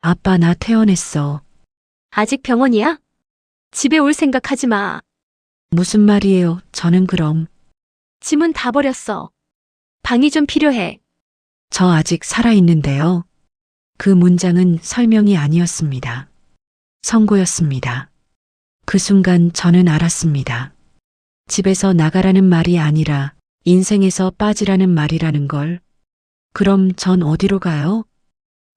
아빠 나 퇴원했어. 아직 병원이야? 집에 올 생각하지 마. 무슨 말이에요? 저는 그럼. 짐은 다 버렸어. 방이 좀 필요해. 저 아직 살아있는데요. 그 문장은 설명이 아니었습니다. 선고였습니다. 그 순간 저는 알았습니다. 집에서 나가라는 말이 아니라 인생에서 빠지라는 말이라는 걸. 그럼 전 어디로 가요?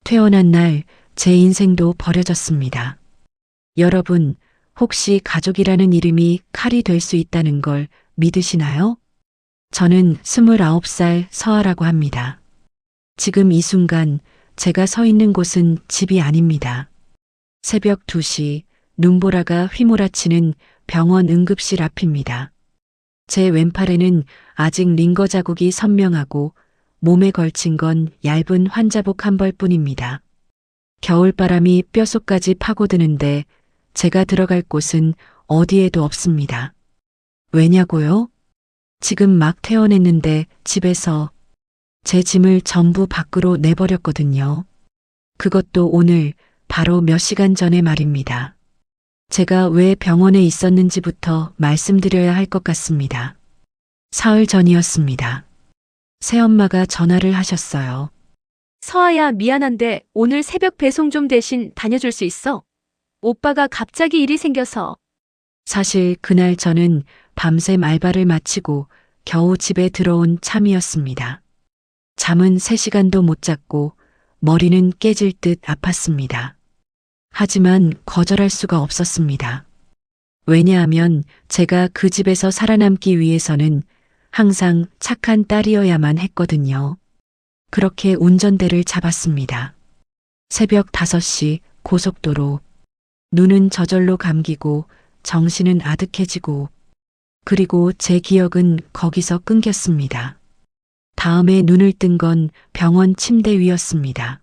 퇴원한 날 제 인생도 버려졌습니다. 여러분, 혹시 가족이라는 이름이 칼이 될 수 있다는 걸 믿으시나요? 저는 29살 서아라고 합니다. 지금 이 순간 제가 서 있는 곳은 집이 아닙니다. 새벽 2시 눈보라가 휘몰아치는 병원 응급실 앞입니다. 제 왼팔에는 아직 링거 자국이 선명하고 몸에 걸친 건 얇은 환자복 한 벌뿐입니다. 겨울바람이 뼛속까지 파고드는데 제가 들어갈 곳은 어디에도 없습니다. 왜냐고요? 지금 막 퇴원했는데 집에서 제 짐을 전부 밖으로 내버렸거든요. 그것도 오늘 바로 몇 시간 전에 말입니다. 제가 왜 병원에 있었는지부터 말씀드려야 할 것 같습니다. 사흘 전이었습니다. 새엄마가 전화를 하셨어요. 서아야, 미안한데 오늘 새벽 배송 좀 대신 다녀줄 수 있어? 오빠가 갑자기 일이 생겨서. 사실 그날 저는 밤샘 알바를 마치고 겨우 집에 들어온 참이었습니다. 잠은 3시간도 못 잤고 머리는 깨질 듯 아팠습니다. 하지만 거절할 수가 없었습니다. 왜냐하면 제가 그 집에서 살아남기 위해서는 항상 착한 딸이어야만 했거든요. 그렇게 운전대를 잡았습니다. 새벽 5시 고속도로. 눈은 저절로 감기고 정신은 아득해지고 그리고 제 기억은 거기서 끊겼습니다. 다음에 눈을 뜬 건 병원 침대 위였습니다.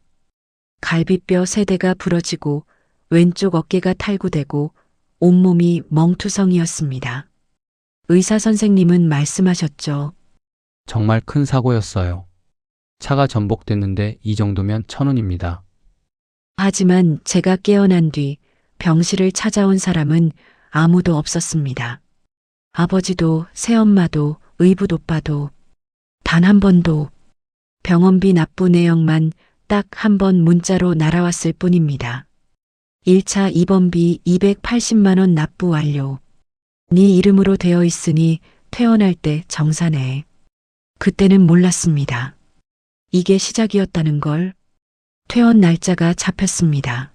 갈비뼈 3대가 부러지고 왼쪽 어깨가 탈구되고 온몸이 멍투성이었습니다. 의사 선생님은 말씀하셨죠. 정말 큰 사고였어요. 차가 전복됐는데 이 정도면 1,000원입니다. 하지만 제가 깨어난 뒤 병실을 찾아온 사람은 아무도 없었습니다. 아버지도 새엄마도 의붓 오빠도 단 한 번도 병원비 납부 내역만 딱 한 번 문자로 날아왔을 뿐입니다. 1차 입원비 280만 원 납부 완료. 네 이름으로 되어 있으니 퇴원할 때 정산해. 그때는 몰랐습니다. 이게 시작이었다는 걸. 퇴원 날짜가 잡혔습니다.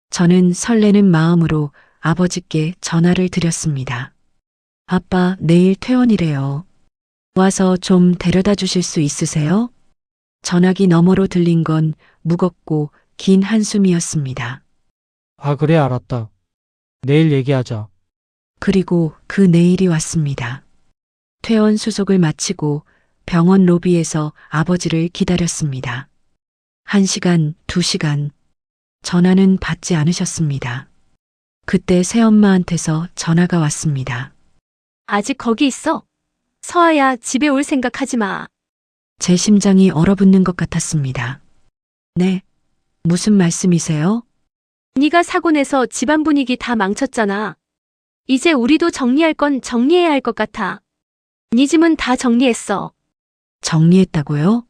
저는 설레는 마음으로 아버지께 전화를 드렸습니다. 아빠, 내일 퇴원이래요. 와서 좀 데려다 주실 수 있으세요? 전화기 너머로 들린 건 무겁고 긴 한숨이었습니다. 아, 그래, 알았다. 내일 얘기하자. 그리고 그 내일이 왔습니다. 퇴원 수속을 마치고 병원 로비에서 아버지를 기다렸습니다. 1시간, 2시간. 전화는 받지 않으셨습니다. 그때 새엄마한테서 전화가 왔습니다. 아직 거기 있어? 서아야, 집에 올 생각하지 마. 제 심장이 얼어붙는 것 같았습니다. 네, 무슨 말씀이세요? 네가 사고 내서 집안 분위기 다 망쳤잖아. 이제 우리도 정리할 건 정리해야 할 것 같아. 네 짐은 다 정리했어. 정리했다고요?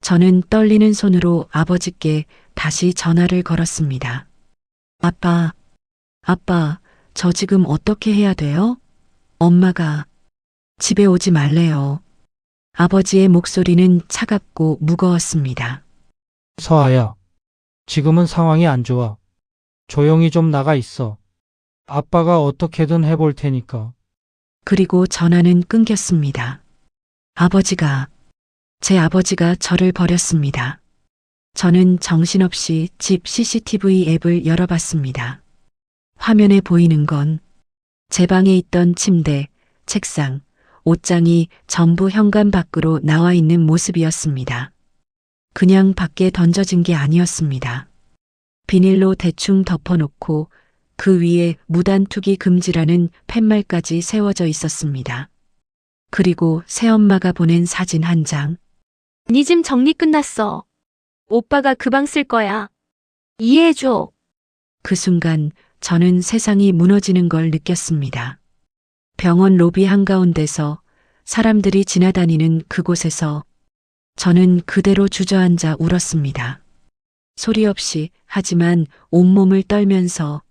저는 떨리는 손으로 아버지께 다시 전화를 걸었습니다. 아빠, 저 지금 어떻게 해야 돼요? 엄마가 집에 오지 말래요. 아버지의 목소리는 차갑고 무거웠습니다. 서아야, 지금은 상황이 안 좋아. 조용히 좀 나가 있어. 아빠가 어떻게든 해볼 테니까. 그리고 전화는 끊겼습니다. 제 아버지가 저를 버렸습니다. 저는 정신없이 집 CCTV 앱을 열어봤습니다. 화면에 보이는 건 제 방에 있던 침대, 책상, 옷장이 전부 현관 밖으로 나와 있는 모습이었습니다. 그냥 밖에 던져진 게 아니었습니다. 비닐로 대충 덮어놓고 그 위에 무단 투기 금지라는 팻말까지 세워져 있었습니다. 그리고 새엄마가 보낸 사진 한 장. 네 짐 정리 끝났어. 오빠가 그 방 쓸 거야. 이해해줘. 그 순간 저는 세상이 무너지는 걸 느꼈습니다. 병원 로비 한가운데서 사람들이 지나다니는 그곳에서 저는 그대로 주저앉아 울었습니다. 소리 없이 하지만 온몸을 떨면서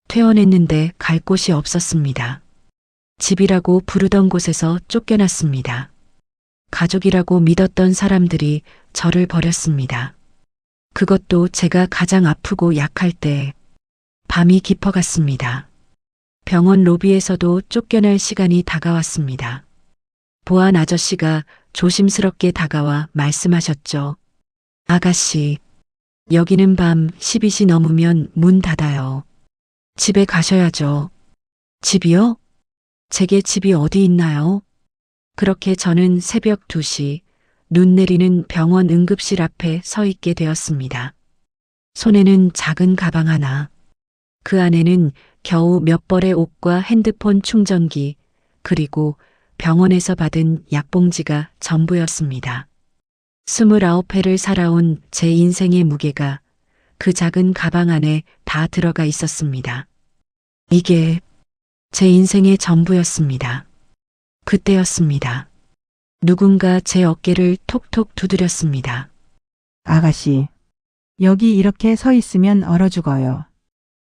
퇴원했는데 갈 곳이 없었습니다. 집이라고 부르던 곳에서 쫓겨났습니다. 가족이라고 믿었던 사람들이 저를 버렸습니다. 그것도 제가 가장 아프고 약할 때 밤이 깊어갔습니다. 병원 로비에서도 쫓겨날 시간이 다가왔습니다. 보안 아저씨가 조심스럽게 다가와 말씀하셨죠. 아가씨, 여기는 밤 12시 넘으면 문 닫아요. 집에 가셔야죠. 집이요? 제게 집이 어디 있나요? 그렇게 저는 새벽 2시 눈 내리는 병원 응급실 앞에 서 있게 되었습니다. 손에는 작은 가방 하나. 그 안에는 겨우 몇 벌의 옷과 핸드폰 충전기, 그리고 병원에서 받은 약봉지가 전부였습니다. 29회를 살아온 제 인생의 무게가 그 작은 가방 안에 다 들어가 있었습니다. 이게 제 인생의 전부였습니다. 그때였습니다. 누군가 제 어깨를 톡톡 두드렸습니다. 아가씨, 여기 이렇게 서 있으면 얼어 죽어요.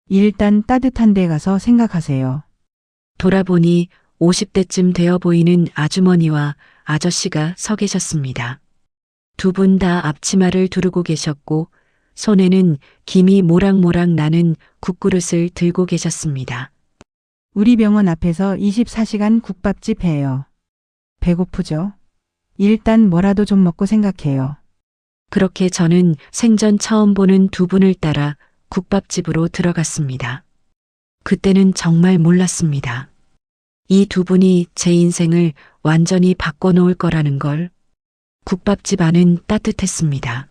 일단 따뜻한 데 가서 생각하세요. 돌아보니 50대쯤 되어 보이는 아주머니와 아저씨가 서 계셨습니다. 두 분 다 앞치마를 두르고 계셨고 손에는 김이 모락모락 나는 국그릇을 들고 계셨습니다. 우리 병원 앞에서 24시간 국밥집 해요. 배고프죠? 일단 뭐라도 좀 먹고 생각해요. 그렇게 저는 생전 처음 보는 두 분을 따라 국밥집으로 들어갔습니다. 그때는 정말 몰랐습니다. 이 두 분이 제 인생을 완전히 바꿔놓을 거라는 걸. 국밥집 안은 따뜻했습니다.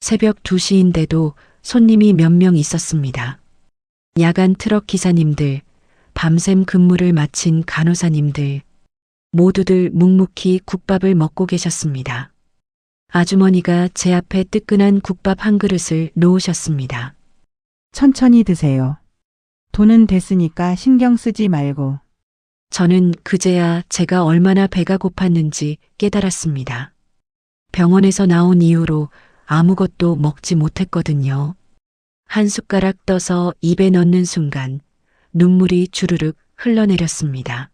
새벽 2시인데도 손님이 몇 명 있었습니다. 야간 트럭 기사님들, 밤샘 근무를 마친 간호사님들, 모두들 묵묵히 국밥을 먹고 계셨습니다. 아주머니가 제 앞에 뜨끈한 국밥 한 그릇을 놓으셨습니다. 천천히 드세요. 돈은 됐으니까 신경 쓰지 말고. 저는 그제야 제가 얼마나 배가 고팠는지 깨달았습니다. 병원에서 나온 이후로 아무것도 먹지 못했거든요. 한 숟가락 떠서 입에 넣는 순간 눈물이 주르륵 흘러내렸습니다.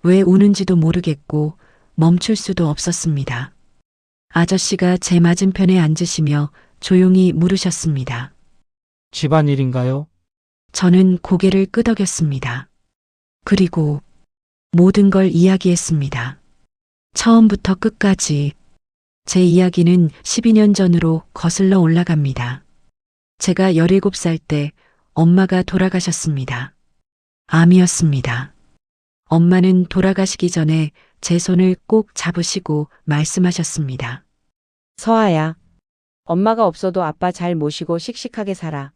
왜 우는지도 모르겠고 멈출 수도 없었습니다. 아저씨가 제 맞은편에 앉으시며 조용히 물으셨습니다. 집안일인가요? 저는 고개를 끄덕였습니다. 그리고 모든 걸 이야기했습니다. 처음부터 끝까지 제 이야기는 12년 전으로 거슬러 올라갑니다. 제가 17살 때 엄마가 돌아가셨습니다. 암이었습니다. 엄마는 돌아가시기 전에 제 손을 꼭 잡으시고 말씀하셨습니다. 서아야, 엄마가 없어도 아빠 잘 모시고 씩씩하게 살아.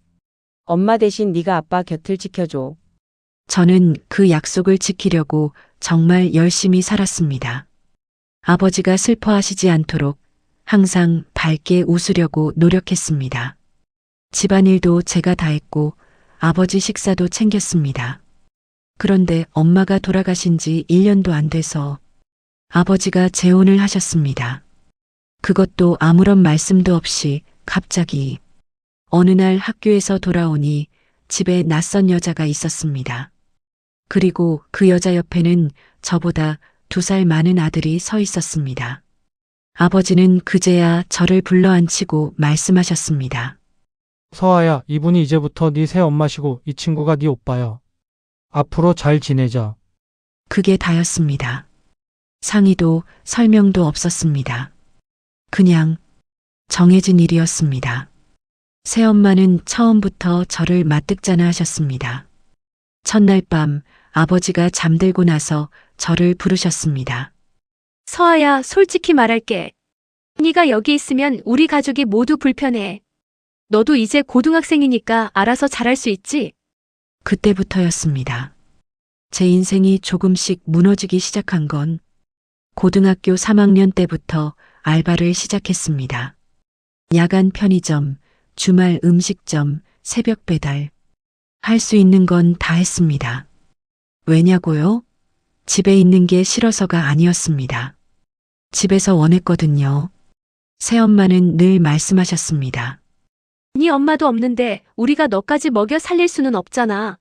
엄마 대신 네가 아빠 곁을 지켜줘. 저는 그 약속을 지키려고 정말 열심히 살았습니다. 아버지가 슬퍼하시지 않도록 항상 밝게 웃으려고 노력했습니다. 집안일도 제가 다 했고 아버지 식사도 챙겼습니다. 그런데 엄마가 돌아가신 지 1년도 안 돼서 아버지가 재혼을 하셨습니다. 그것도 아무런 말씀도 없이 갑자기 어느 날 학교에서 돌아오니 집에 낯선 여자가 있었습니다. 그리고 그 여자 옆에는 저보다 2살 많은 아들이 서 있었습니다. 아버지는 그제야 저를 불러앉히고 말씀하셨습니다. 서아야, 이분이 이제부터 네 새 엄마시고 이 친구가 네 오빠야. 앞으로 잘 지내자. 그게 다였습니다. 상의도 설명도 없었습니다. 그냥 정해진 일이었습니다. 새엄마는 처음부터 저를 맞득잖아 하셨습니다. 첫날 밤 아버지가 잠들고 나서 저를 부르셨습니다. 서아야, 솔직히 말할게. 네가 여기 있으면 우리 가족이 모두 불편해. 너도 이제 고등학생이니까 알아서 잘할 수 있지? 그때부터였습니다. 제 인생이 조금씩 무너지기 시작한 건 고등학교 3학년 때부터 알바를 시작했습니다. 야간 편의점, 주말 음식점, 새벽 배달. 할 수 있는 건 다 했습니다. 왜냐고요? 집에 있는 게 싫어서가 아니었습니다. 집에서 원했거든요. 새엄마는 늘 말씀하셨습니다. 네 엄마도 없는데 우리가 너까지 먹여 살릴 수는 없잖아.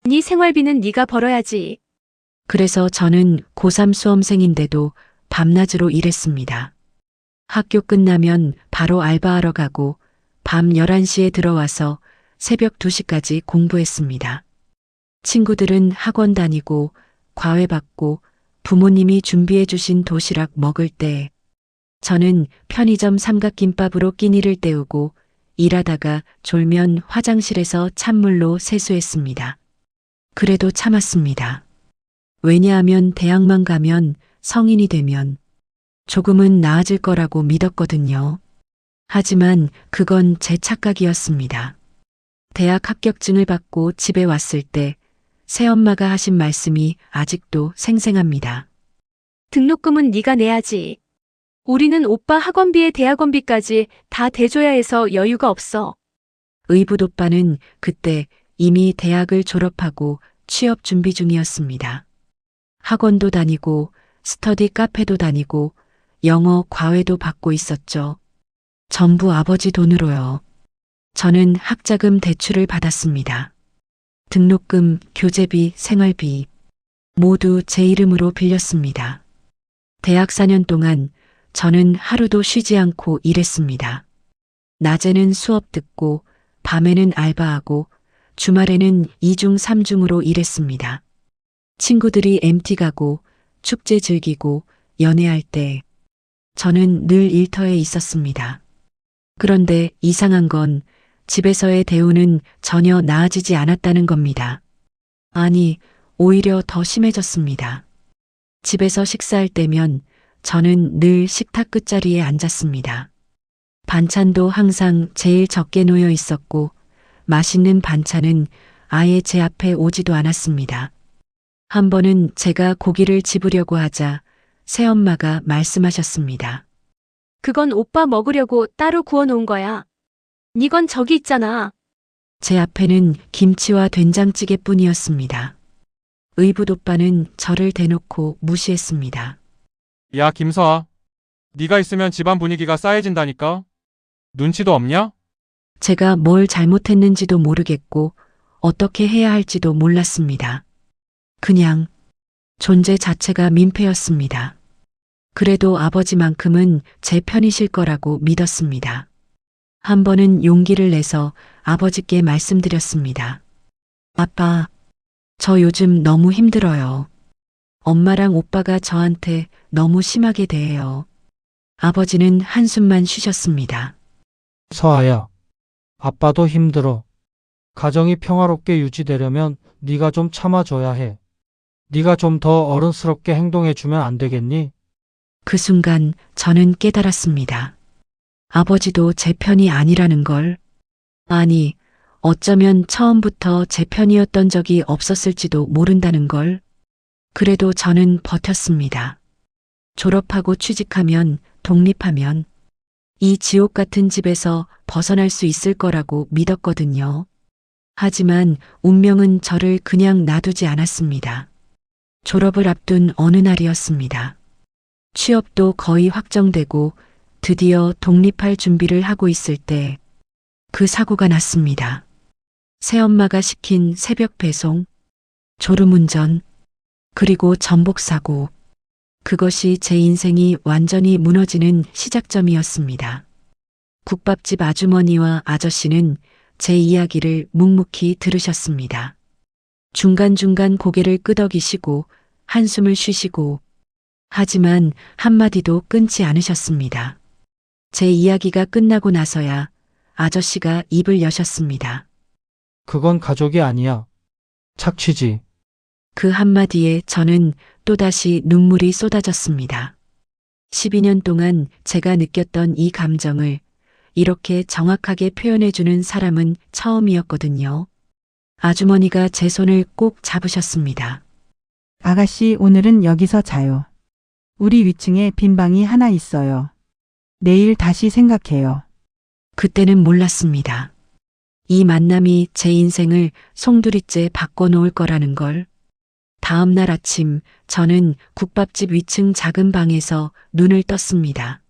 네 생활비는 네가 벌어야지. 그래서 저는 고3 수험생인데도 밤낮으로 일했습니다. 학교 끝나면 바로 알바하러 가고 밤 11시에 들어와서 새벽 2시까지 공부했습니다. 친구들은 학원 다니고 과외 받고 부모님이 준비해 주신 도시락 먹을 때 저는 편의점 삼각김밥으로 끼니를 때우고 일하다가 졸면 화장실에서 찬물로 세수했습니다. 그래도 참았습니다. 왜냐하면 대학만 가면 성인이 되면 조금은 나아질 거라고 믿었거든요. 하지만 그건 제 착각이었습니다. 대학 합격증을 받고 집에 왔을 때 새엄마가 하신 말씀이 아직도 생생합니다. 등록금은 네가 내야지. 우리는 오빠 학원비에 대학원비까지 다 대줘야 해서 여유가 없어. 의붓 오빠는 그때 이미 대학을 졸업하고 취업 준비 중이었습니다. 학원도 다니고 스터디 카페도 다니고 영어 과외도 받고 있었죠. 전부 아버지 돈으로요. 저는 학자금 대출을 받았습니다. 등록금, 교재비, 생활비 모두 제 이름으로 빌렸습니다. 대학 4년 동안 저는 하루도 쉬지 않고 일했습니다. 낮에는 수업 듣고 밤에는 알바하고 주말에는 2중 3중으로 일했습니다. 친구들이 MT 가고 축제 즐기고 연애할 때 저는 늘 일터에 있었습니다. 그런데 이상한 건 집에서의 대우는 전혀 나아지지 않았다는 겁니다. 아니, 오히려 더 심해졌습니다. 집에서 식사할 때면 저는 늘 식탁 끝자리에 앉았습니다. 반찬도 항상 제일 적게 놓여 있었고 맛있는 반찬은 아예 제 앞에 오지도 않았습니다. 한 번은 제가 고기를 집으려고 하자 새엄마가 말씀하셨습니다. 그건 오빠 먹으려고 따로 구워놓은 거야. 이건 저기 있잖아. 제 앞에는 김치와 된장찌개뿐이었습니다. 의붓 오빠는 저를 대놓고 무시했습니다. 야, 김서아. 네가 있으면 집안 분위기가 싸해진다니까. 눈치도 없냐? 제가 뭘 잘못했는지도 모르겠고 어떻게 해야 할지도 몰랐습니다. 그냥 존재 자체가 민폐였습니다. 그래도 아버지만큼은 제 편이실 거라고 믿었습니다. 한 번은 용기를 내서 아버지께 말씀드렸습니다. 아빠, 저 요즘 너무 힘들어요. 엄마랑 오빠가 저한테 너무 심하게 대해요. 아버지는 한숨만 쉬셨습니다. 서아야, 아빠도 힘들어. 가정이 평화롭게 유지되려면 네가 좀 참아줘야 해. 네가 좀 더 어른스럽게 행동해주면 안 되겠니? 그 순간 저는 깨달았습니다. 아버지도 제 편이 아니라는 걸. 아니, 어쩌면 처음부터 제 편이었던 적이 없었을지도 모른다는 걸. 그래도 저는 버텼습니다. 졸업하고 취직하면, 독립하면 이 지옥 같은 집에서 벗어날 수 있을 거라고 믿었거든요. 하지만 운명은 저를 그냥 놔두지 않았습니다. 졸업을 앞둔 어느 날이었습니다. 취업도 거의 확정되고 드디어 독립할 준비를 하고 있을 때 그 사고가 났습니다. 새엄마가 시킨 새벽 배송, 졸음운전, 그리고 전복사고. 그것이 제 인생이 완전히 무너지는 시작점이었습니다. 국밥집 아주머니와 아저씨는 제 이야기를 묵묵히 들으셨습니다. 중간중간 고개를 끄덕이시고 한숨을 쉬시고 하지만 한마디도 끊지 않으셨습니다. 제 이야기가 끝나고 나서야 아저씨가 입을 여셨습니다. 그건 가족이 아니야. 착취지. 그 한마디에 저는 또다시 눈물이 쏟아졌습니다. 12년 동안 제가 느꼈던 이 감정을 이렇게 정확하게 표현해주는 사람은 처음이었거든요. 아주머니가 제 손을 꼭 잡으셨습니다. 아가씨, 오늘은 여기서 자요. 우리 위층에 빈 방이 하나 있어요. 내일 다시 생각해요. 그때는 몰랐습니다. 이 만남이 제 인생을 송두리째 바꿔놓을 거라는 걸. 다음 날 아침 저는 국밥집 위층 작은 방에서 눈을 떴습니다.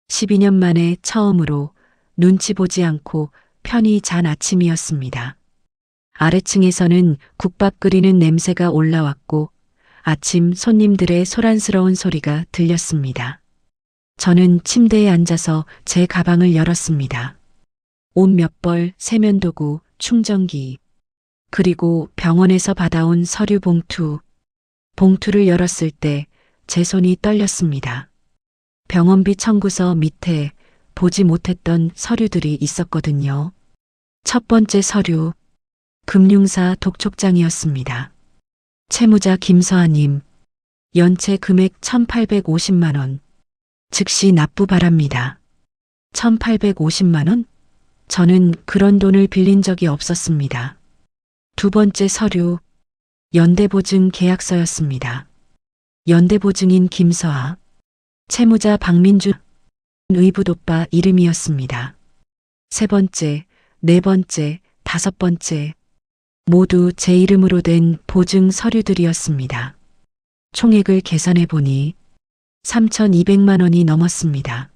12년 만에 처음으로 눈치 보지 않고 편히 잔 아침이었습니다. 아래층에서는 국밥 끓이는 냄새가 올라왔고 아침 손님들의 소란스러운 소리가 들렸습니다. 저는 침대에 앉아서 제 가방을 열었습니다. 옷 몇 벌, 세면도구, 충전기, 그리고 병원에서 받아온 서류 봉투. 봉투를 열었을 때 제 손이 떨렸습니다. 병원비 청구서 밑에 보지 못했던 서류들이 있었거든요. 첫 번째 서류, 금융사 독촉장이었습니다. 채무자 김서아님, 연체 금액 1,850만 원. 즉시 납부 바랍니다. 1,850만 원? 저는 그런 돈을 빌린 적이 없었습니다. 두 번째 서류, 연대보증 계약서였습니다. 연대보증인 김서아, 채무자 박민주, 의붓오빠 이름이었습니다. 세 번째, 네 번째, 다섯 번째, 모두 제 이름으로 된 보증 서류들이었습니다. 총액을 계산해 보니 3,200만 원이 넘었습니다.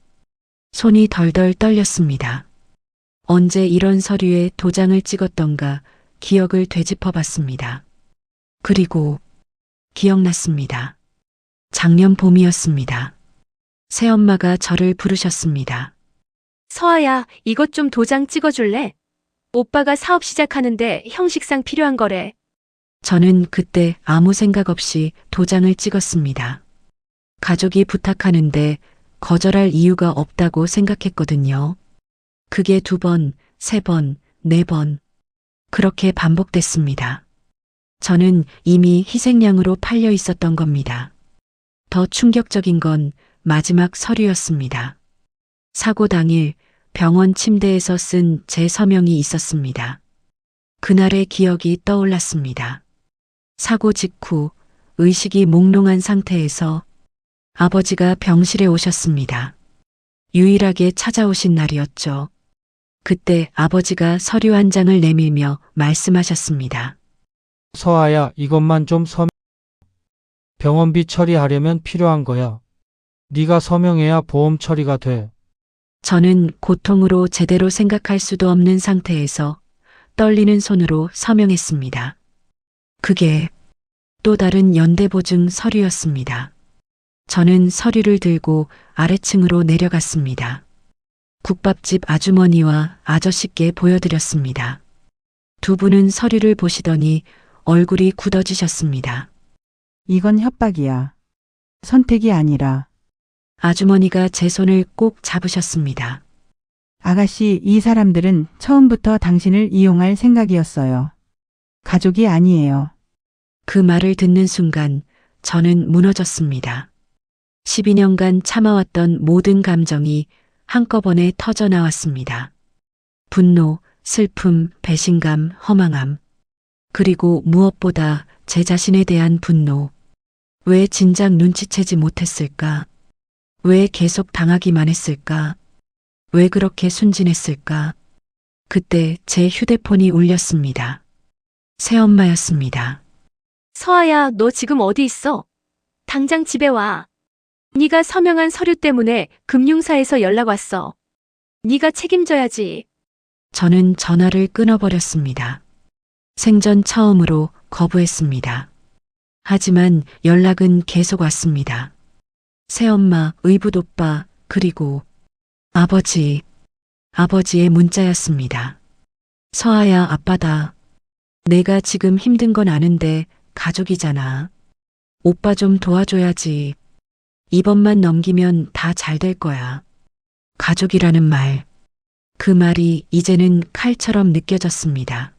손이 덜덜 떨렸습니다. 언제 이런 서류에 도장을 찍었던가 기억을 되짚어 봤습니다. 그리고 기억났습니다. 작년 봄이었습니다. 새엄마가 저를 부르셨습니다. 서아야, 이것 좀 도장 찍어줄래? 오빠가 사업 시작하는데 형식상 필요한 거래. 저는 그때 아무 생각 없이 도장을 찍었습니다. 가족이 부탁하는데 거절할 이유가 없다고 생각했거든요. 그게 2번, 3번, 4번. 그렇게 반복됐습니다. 저는 이미 희생양으로 팔려 있었던 겁니다. 더 충격적인 건 마지막 서류였습니다. 사고 당일 병원 침대에서 쓴 제 서명이 있었습니다. 그날의 기억이 떠올랐습니다. 사고 직후 의식이 몽롱한 상태에서 아버지가 병실에 오셨습니다. 유일하게 찾아오신 날이었죠. 그때 아버지가 서류 한 장을 내밀며 말씀하셨습니다. 서아야, 이것만 좀 병원비 처리하려면 필요한 거야. 네가 서명해야 보험 처리가 돼. 저는 고통으로 제대로 생각할 수도 없는 상태에서 떨리는 손으로 서명했습니다. 그게 또 다른 연대보증 서류였습니다. 저는 서류를 들고 아래층으로 내려갔습니다. 국밥집 아주머니와 아저씨께 보여드렸습니다. 두 분은 서류를 보시더니 얼굴이 굳어지셨습니다. 이건 협박이야. 선택이 아니라. 아주머니가 제 손을 꼭 잡으셨습니다. 아가씨, 이 사람들은 처음부터 당신을 이용할 생각이었어요. 가족이 아니에요. 그 말을 듣는 순간 저는 무너졌습니다. 12년간 참아왔던 모든 감정이 한꺼번에 터져 나왔습니다. 분노, 슬픔, 배신감, 허망함. 그리고 무엇보다 제 자신에 대한 분노. 왜 진작 눈치채지 못했을까? 왜 계속 당하기만 했을까? 왜 그렇게 순진했을까? 그때 제 휴대폰이 울렸습니다. 새엄마였습니다. 서아야, 너 지금 어디 있어? 당장 집에 와. 네가 서명한 서류 때문에 금융사에서 연락 왔어. 네가 책임져야지. 저는 전화를 끊어버렸습니다. 생전 처음으로 거부했습니다. 하지만 연락은 계속 왔습니다. 새엄마, 의붓오빠, 그리고 아버지의 문자였습니다. 서아야, 아빠다. 내가 지금 힘든 건 아는데 가족이잖아. 오빠 좀 도와줘야지. 이번만 넘기면 다 잘 될 거야. 가족이라는 말. 그 말이 이제는 칼처럼 느껴졌습니다.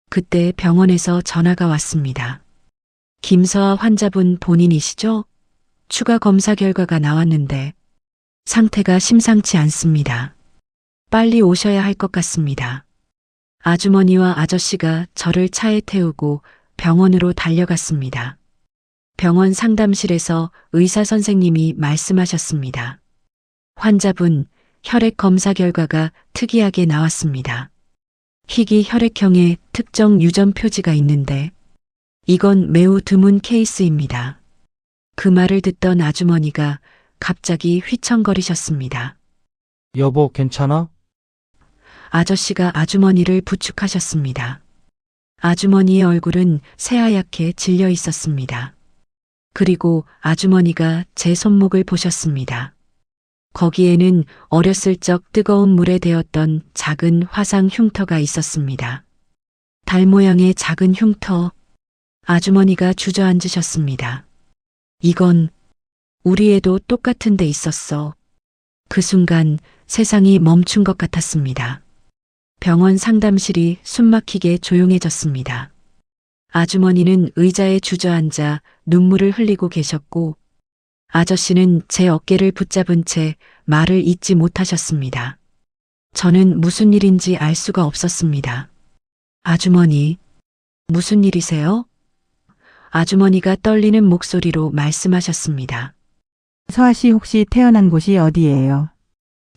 그때 병원에서 전화가 왔습니다. 김서아 환자분 본인이시죠? 추가 검사 결과가 나왔는데 상태가 심상치 않습니다. 빨리 오셔야 할 것 같습니다. 아주머니와 아저씨가 저를 차에 태우고 병원으로 달려갔습니다. 병원 상담실에서 의사 선생님이 말씀하셨습니다. 환자분, 혈액 검사 결과가 특이하게 나왔습니다. 희귀 혈액형의 특정 유전 표지가 있는데 이건 매우 드문 케이스입니다. 그 말을 듣던 아주머니가 갑자기 휘청거리셨습니다. 여보, 괜찮아? 아저씨가 아주머니를 부축하셨습니다. 아주머니의 얼굴은 새하얗게 질려 있었습니다. 그리고 아주머니가 제 손목을 보셨습니다. 거기에는 어렸을 적 뜨거운 물에 데웠던 작은 화상 흉터가 있었습니다. 달 모양의 작은 흉터. 아주머니가 주저앉으셨습니다. 이건 우리 애도 똑같은 데 있었어. 그 순간 세상이 멈춘 것 같았습니다. 병원 상담실이 숨막히게 조용해졌습니다. 아주머니는 의자에 주저앉아 눈물을 흘리고 계셨고 아저씨는 제 어깨를 붙잡은 채 말을 잇지 못하셨습니다. 저는 무슨 일인지 알 수가 없었습니다. 아주머니, 무슨 일이세요? 아주머니가 떨리는 목소리로 말씀하셨습니다. 서아 씨 혹시 태어난 곳이 어디예요?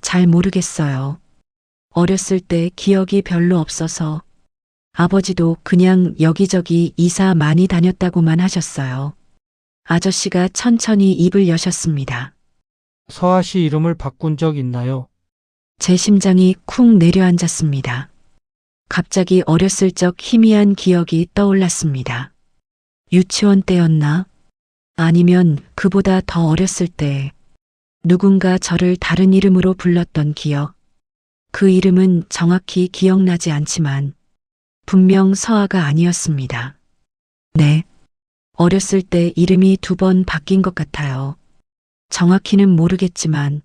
잘 모르겠어요. 어렸을 때 기억이 별로 없어서 아버지도 그냥 여기저기 이사 많이 다녔다고만 하셨어요. 아저씨가 천천히 입을 여셨습니다. 서아 씨 이름을 바꾼 적 있나요? 제 심장이 쿵 내려앉았습니다. 갑자기 어렸을 적 희미한 기억이 떠올랐습니다. 유치원 때였나? 아니면 그보다 더 어렸을 때 누군가 저를 다른 이름으로 불렀던 기억. 그 이름은 정확히 기억나지 않지만 분명 서아가 아니었습니다. 네. 어렸을 때 이름이 2번 바뀐 것 같아요. 정확히는 모르겠지만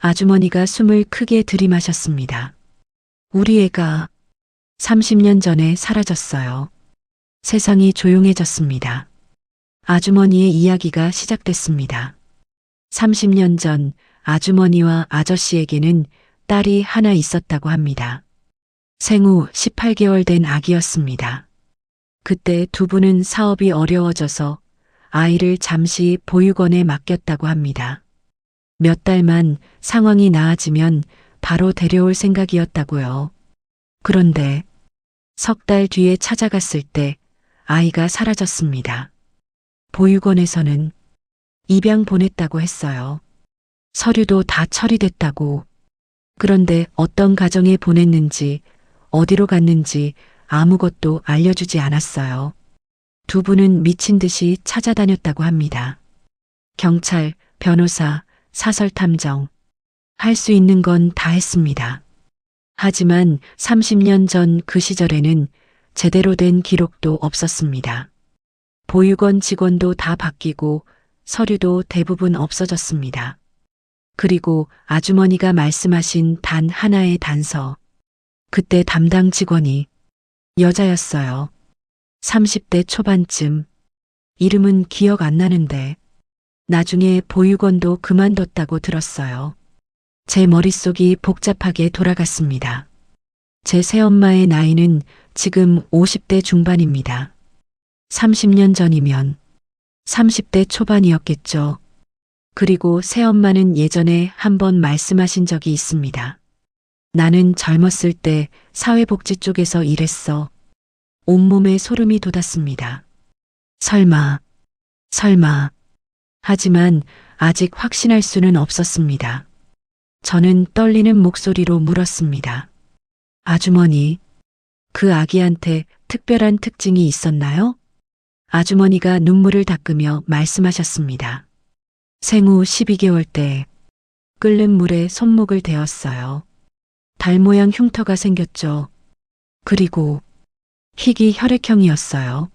아주머니가 숨을 크게 들이마셨습니다. 우리 애가 30년 전에 사라졌어요. 세상이 조용해졌습니다. 아주머니의 이야기가 시작됐습니다. 30년 전 아주머니와 아저씨에게는 딸이 하나 있었다고 합니다. 생후 18개월 된 아기였습니다. 그때 두 분은 사업이 어려워져서 아이를 잠시 보육원에 맡겼다고 합니다. 몇 달만 상황이 나아지면 바로 데려올 생각이었다고요. 그런데 석 달 뒤에 찾아갔을 때 아이가 사라졌습니다. 보육원에서는 입양 보냈다고 했어요. 서류도 다 처리됐다고. 그런데 어떤 가정에 보냈는지 어디로 갔는지 아무것도 알려주지 않았어요. 두 분은 미친 듯이 찾아다녔다고 합니다. 경찰, 변호사, 사설탐정. 할 수 있는 건 다 했습니다. 하지만 30년 전 그 시절에는 제대로 된 기록도 없었습니다. 보육원 직원도 다 바뀌고 서류도 대부분 없어졌습니다. 그리고 아주머니가 말씀하신 단 하나의 단서. 그때 담당 직원이 여자였어요. 30대 초반쯤. 이름은 기억 안 나는데 나중에 보육원도 그만뒀다고 들었어요. 제 머릿속이 복잡하게 돌아갔습니다. 제 새엄마의 나이는 지금 50대 중반입니다. 30년 전이면 30대 초반이었겠죠. 그리고 새엄마는 예전에 한번 말씀하신 적이 있습니다. 나는 젊었을 때 사회복지 쪽에서 일했어. 온몸에 소름이 돋았습니다. 설마. 하지만 아직 확신할 수는 없었습니다. 저는 떨리는 목소리로 물었습니다. 아주머니, 그 아기한테 특별한 특징이 있었나요? 아주머니가 눈물을 닦으며 말씀하셨습니다. 생후 12개월 때 끓는 물에 손목을 대었어요. 달 모양 흉터가 생겼죠. 그리고 희귀 혈액형이었어요.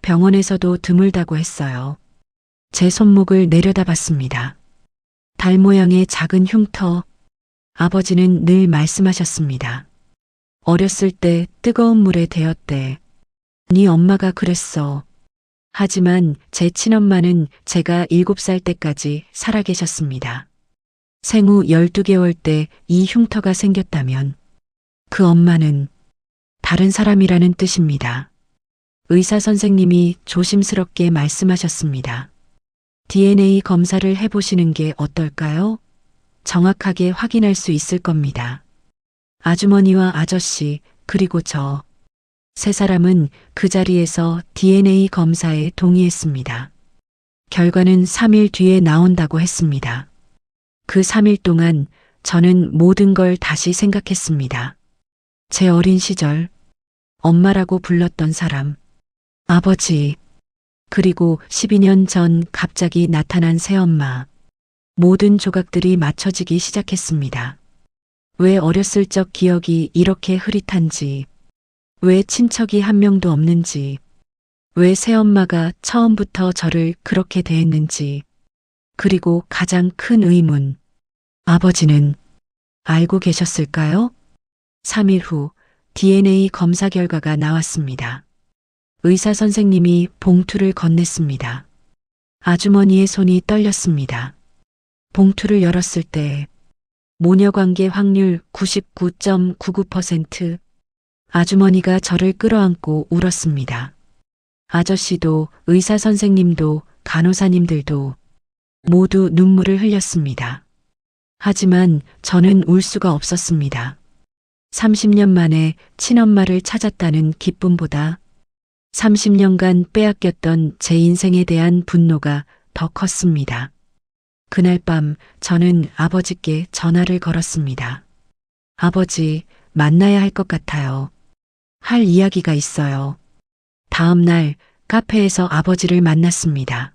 병원에서도 드물다고 했어요. 제 손목을 내려다봤습니다. 달 모양의 작은 흉터. 아버지는 늘 말씀하셨습니다. 어렸을 때 뜨거운 물에 데웠대. 네 엄마가 그랬어. 하지만 제 친엄마는 제가 7살 때까지 살아계셨습니다. 생후 12개월 때 이 흉터가 생겼다면 그 엄마는 다른 사람이라는 뜻입니다. 의사 선생님이 조심스럽게 말씀하셨습니다. DNA 검사를 해보시는 게 어떨까요? 정확하게 확인할 수 있을 겁니다. 아주머니와 아저씨, 그리고 저. 세 사람은 그 자리에서 DNA 검사에 동의했습니다. 결과는 3일 뒤에 나온다고 했습니다. 그 3일 동안 저는 모든 걸 다시 생각했습니다. 제 어린 시절, 엄마라고 불렀던 사람, 아버지, 그리고 12년 전 갑자기 나타난 새엄마. 모든 조각들이 맞춰지기 시작했습니다. 왜 어렸을 적 기억이 이렇게 흐릿한지, 왜 친척이 한 명도 없는지, 왜 새엄마가 처음부터 저를 그렇게 대했는지, 그리고 가장 큰 의문, 아버지는 알고 계셨을까요? 3일 후 DNA 검사 결과가 나왔습니다. 의사 선생님이 봉투를 건넸습니다. 아주머니의 손이 떨렸습니다. 봉투를 열었을 때 모녀관계 확률 99.99%. 아주머니가 저를 끌어안고 울었습니다. 아저씨도 의사 선생님도 간호사님들도 모두 눈물을 흘렸습니다. 하지만 저는 울 수가 없었습니다. 30년 만에 친엄마를 찾았다는 기쁨보다 30년간 빼앗겼던 제 인생에 대한 분노가 더 컸습니다. 그날 밤 저는 아버지께 전화를 걸었습니다. 아버지, 만나야 할 것 같아요. 할 이야기가 있어요. 다음 날 카페에서 아버지를 만났습니다.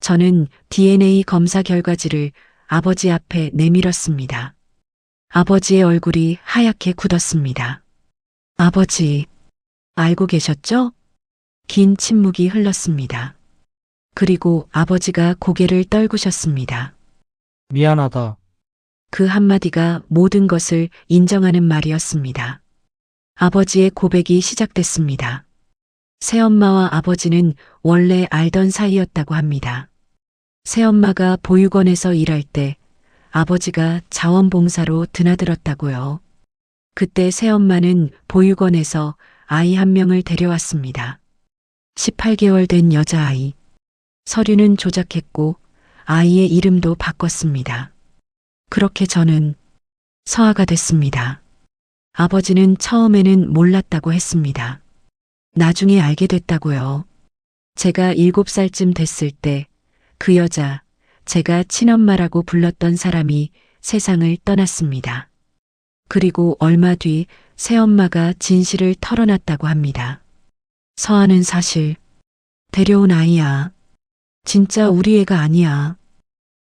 저는 DNA 검사 결과지를 아버지 앞에 내밀었습니다. 아버지의 얼굴이 하얗게 굳었습니다. 아버지, 알고 계셨죠? 긴 침묵이 흘렀습니다. 그리고 아버지가 고개를 떨구셨습니다. 미안하다. 그 한마디가 모든 것을 인정하는 말이었습니다. 아버지의 고백이 시작됐습니다. 새엄마와 아버지는 원래 알던 사이였다고 합니다. 새엄마가 보육원에서 일할 때 아버지가 자원봉사로 드나들었다고요. 그때 새엄마는 보육원에서 아이 한 명을 데려왔습니다. 18개월 된 여자아이. 서류는 조작했고 아이의 이름도 바꿨습니다. 그렇게 저는 서아가 됐습니다. 아버지는 처음에는 몰랐다고 했습니다. 나중에 알게 됐다고요. 제가 7살쯤 됐을 때 그 여자, 제가 친엄마라고 불렀던 사람이 세상을 떠났습니다. 그리고 얼마 뒤 새엄마가 진실을 털어놨다고 합니다. 서아는 사실 데려온 아이야. 진짜 우리 애가 아니야.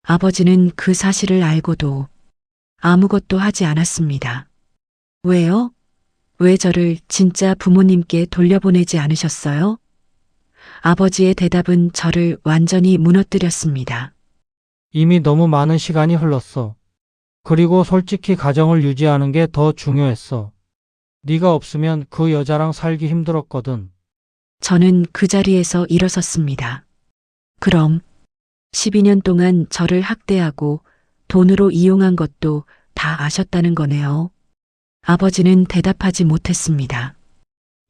아버지는 그 사실을 알고도 아무것도 하지 않았습니다. 왜요? 왜 저를 진짜 부모님께 돌려보내지 않으셨어요? 아버지의 대답은 저를 완전히 무너뜨렸습니다. 이미 너무 많은 시간이 흘렀어. 그리고 솔직히 가정을 유지하는 게 더 중요했어. 네가 없으면 그 여자랑 살기 힘들었거든. 저는 그 자리에서 일어섰습니다. 그럼 12년 동안 저를 학대하고 돈으로 이용한 것도 다 아셨다는 거네요. 아버지는 대답하지 못했습니다.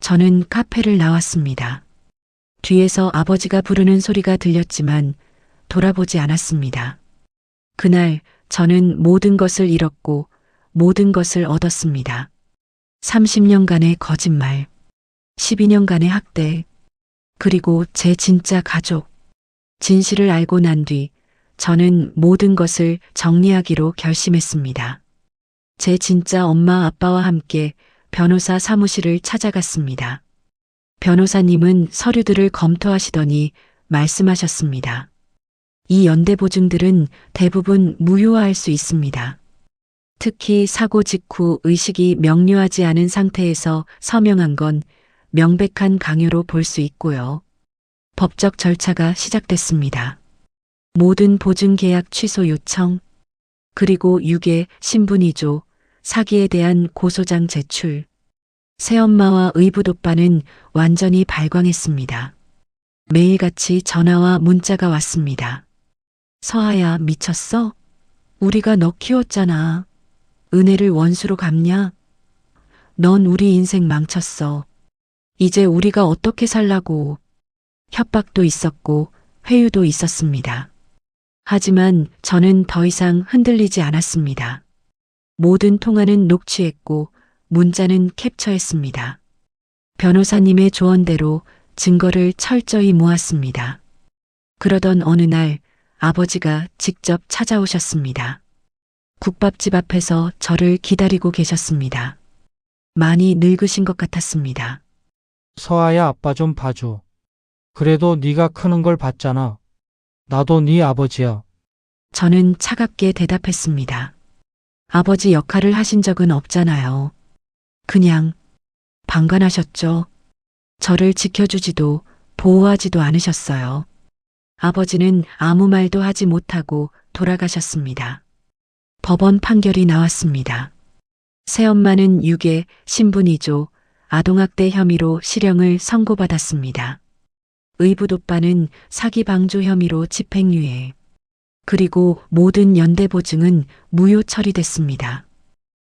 저는 카페를 나왔습니다. 뒤에서 아버지가 부르는 소리가 들렸지만 돌아보지 않았습니다. 그날 저는 모든 것을 잃었고 모든 것을 얻었습니다. 30년간의 거짓말, 12년간의 학대, 그리고 제 진짜 가족. 진실을 알고 난 뒤 저는 모든 것을 정리하기로 결심했습니다. 제 진짜 엄마 아빠와 함께 변호사 사무실을 찾아갔습니다. 변호사님은 서류들을 검토하시더니 말씀하셨습니다. 이 연대 보증들은 대부분 무효화할 수 있습니다. 특히 사고 직후 의식이 명료하지 않은 상태에서 서명한 건 명백한 강요로 볼 수 있고요. 법적 절차가 시작됐습니다. 모든 보증 계약 취소 요청, 그리고 유괴, 신분위조, 사기에 대한 고소장 제출. 새엄마와 의붓오빠는 완전히 발광했습니다. 매일같이 전화와 문자가 왔습니다. 서아야, 미쳤어? 우리가 너 키웠잖아. 은혜를 원수로 갚냐? 넌 우리 인생 망쳤어. 이제 우리가 어떻게 살라고. 협박도 있었고 회유도 있었습니다. 하지만 저는 더 이상 흔들리지 않았습니다. 모든 통화는 녹취했고 문자는 캡처했습니다. 변호사님의 조언대로 증거를 철저히 모았습니다. 그러던 어느 날 아버지가 직접 찾아오셨습니다. 국밥집 앞에서 저를 기다리고 계셨습니다. 많이 늙으신 것 같았습니다. 서아야, 아빠 좀 봐줘. 그래도 네가 크는 걸 봤잖아. 나도 네 아버지야. 저는 차갑게 대답했습니다. 아버지 역할을 하신 적은 없잖아요. 그냥 방관하셨죠. 저를 지켜주지도 보호하지도 않으셨어요. 아버지는 아무 말도 하지 못하고 돌아가셨습니다. 법원 판결이 나왔습니다. 새엄마는 유괴, 신분위조, 아동학대 혐의로 실형을 선고받았습니다. 의붓오빠는 사기 방조 혐의로 집행유예. 그리고 모든 연대 보증은 무효 처리됐습니다.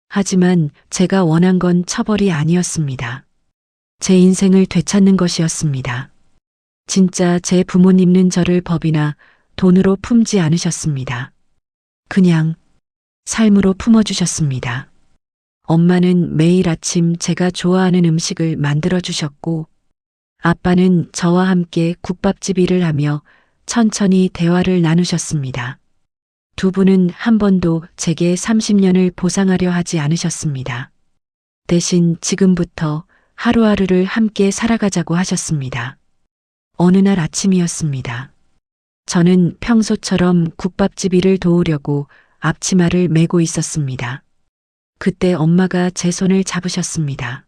하지만 제가 원한 건 처벌이 아니었습니다. 제 인생을 되찾는 것이었습니다. 진짜 제 부모님은 저를 법이나 돈으로 품지 않으셨습니다. 그냥 삶으로 품어주셨습니다. 엄마는 매일 아침 제가 좋아하는 음식을 만들어 주셨고, 아빠는 저와 함께 국밥집 일을 하며 천천히 대화를 나누셨습니다. 두 분은 한 번도 제게 30년을 보상하려 하지 않으셨습니다. 대신 지금부터 하루하루를 함께 살아가자고 하셨습니다. 어느 날 아침이었습니다. 저는 평소처럼 국밥집 일을 도우려고 앞치마를 메고 있었습니다. 그때 엄마가 제 손을 잡으셨습니다.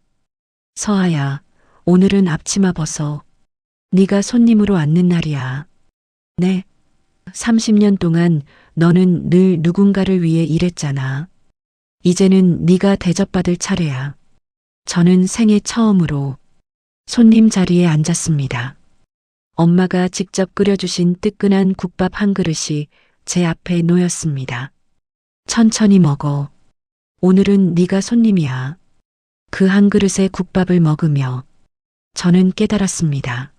서아야, 오늘은 앞치마 벗어. 네가 손님으로 앉는 날이야. 네. 30년 동안 너는 늘 누군가를 위해 일했잖아. 이제는 네가 대접받을 차례야. 저는 생애 처음으로 손님 자리에 앉았습니다. 엄마가 직접 끓여주신 뜨끈한 국밥 한 그릇이 제 앞에 놓였습니다. 천천히 먹어. 오늘은 네가 손님이야. 그 한 그릇의 국밥을 먹으며 저는 깨달았습니다.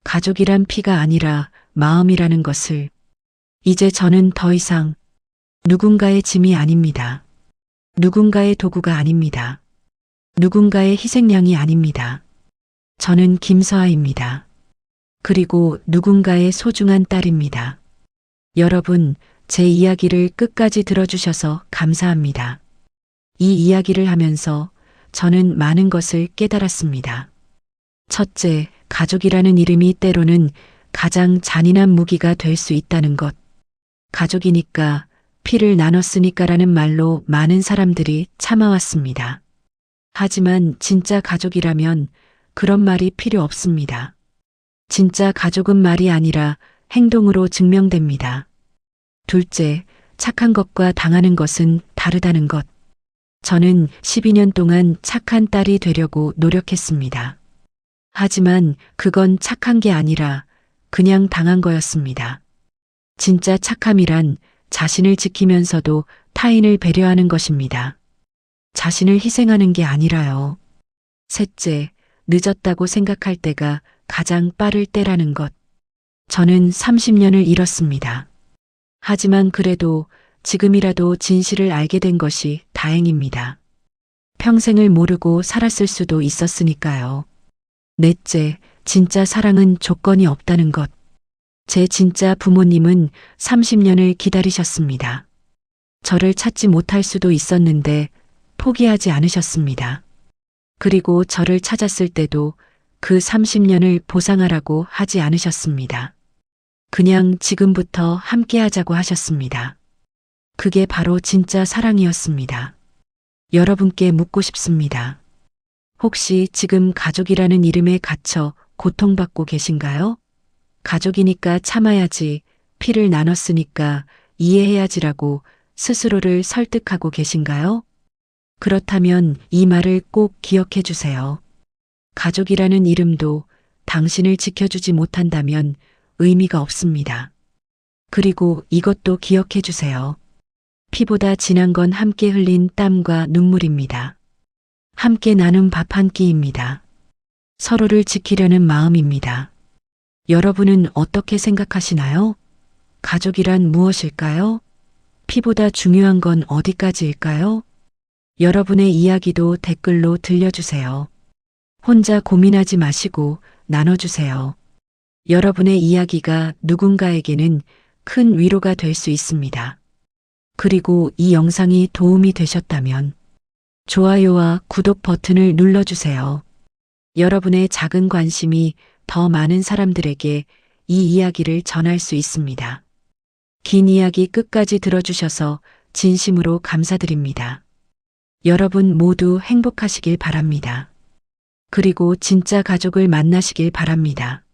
가족이란 피가 아니라 마음이라는 것을. 이제 저는 더 이상 누군가의 짐이 아닙니다. 누군가의 도구가 아닙니다. 누군가의 희생양이 아닙니다. 저는 김서아입니다. 그리고 누군가의 소중한 딸입니다. 여러분, 제 이야기를 끝까지 들어주셔서 감사합니다. 이 이야기를 하면서 저는 많은 것을 깨달았습니다. 첫째, 가족이라는 이름이 때로는 가장 잔인한 무기가 될 수 있다는 것. 가족이니까, 피를 나눴으니까라는 말로 많은 사람들이 참아왔습니다. 하지만 진짜 가족이라면 그런 말이 필요 없습니다. 진짜 가족은 말이 아니라 행동으로 증명됩니다. 둘째, 착한 것과 당하는 것은 다르다는 것. 저는 12년 동안 착한 딸이 되려고 노력했습니다. 하지만 그건 착한 게 아니라 그냥 당한 거였습니다. 진짜 착함이란 자신을 지키면서도 타인을 배려하는 것입니다. 자신을 희생하는 게 아니라요. 셋째, 늦었다고 생각할 때가 가장 빠를 때라는 것. 저는 30년을 잃었습니다. 하지만 그래도 지금이라도 진실을 알게 된 것이 다행입니다. 평생을 모르고 살았을 수도 있었으니까요. 넷째, 진짜 사랑은 조건이 없다는 것. 제 진짜 부모님은 30년을 기다리셨습니다. 저를 찾지 못할 수도 있었는데 포기하지 않으셨습니다. 그리고 저를 찾았을 때도 그 30년을 보상하라고 하지 않으셨습니다. 그냥 지금부터 함께 하자고 하셨습니다. 그게 바로 진짜 사랑이었습니다. 여러분께 묻고 싶습니다. 혹시 지금 가족이라는 이름에 갇혀 고통받고 계신가요? 가족이니까 참아야지, 피를 나눴으니까 이해해야지라고 스스로를 설득하고 계신가요? 그렇다면 이 말을 꼭 기억해 주세요. 가족이라는 이름도 당신을 지켜주지 못한다면 의미가 없습니다. 그리고 이것도 기억해 주세요. 피보다 진한 건 함께 흘린 땀과 눈물입니다. 함께 나눈 밥 한 끼입니다. 서로를 지키려는 마음입니다. 여러분은 어떻게 생각하시나요? 가족이란 무엇일까요? 피보다 중요한 건 어디까지일까요? 여러분의 이야기도 댓글로 들려주세요. 혼자 고민하지 마시고 나눠주세요. 여러분의 이야기가 누군가에게는 큰 위로가 될 수 있습니다. 그리고 이 영상이 도움이 되셨다면 좋아요와 구독 버튼을 눌러주세요. 여러분의 작은 관심이 더 많은 사람들에게 이 이야기를 전할 수 있습니다. 긴 이야기 끝까지 들어주셔서 진심으로 감사드립니다. 여러분 모두 행복하시길 바랍니다. 그리고 진짜 가족을 만나시길 바랍니다.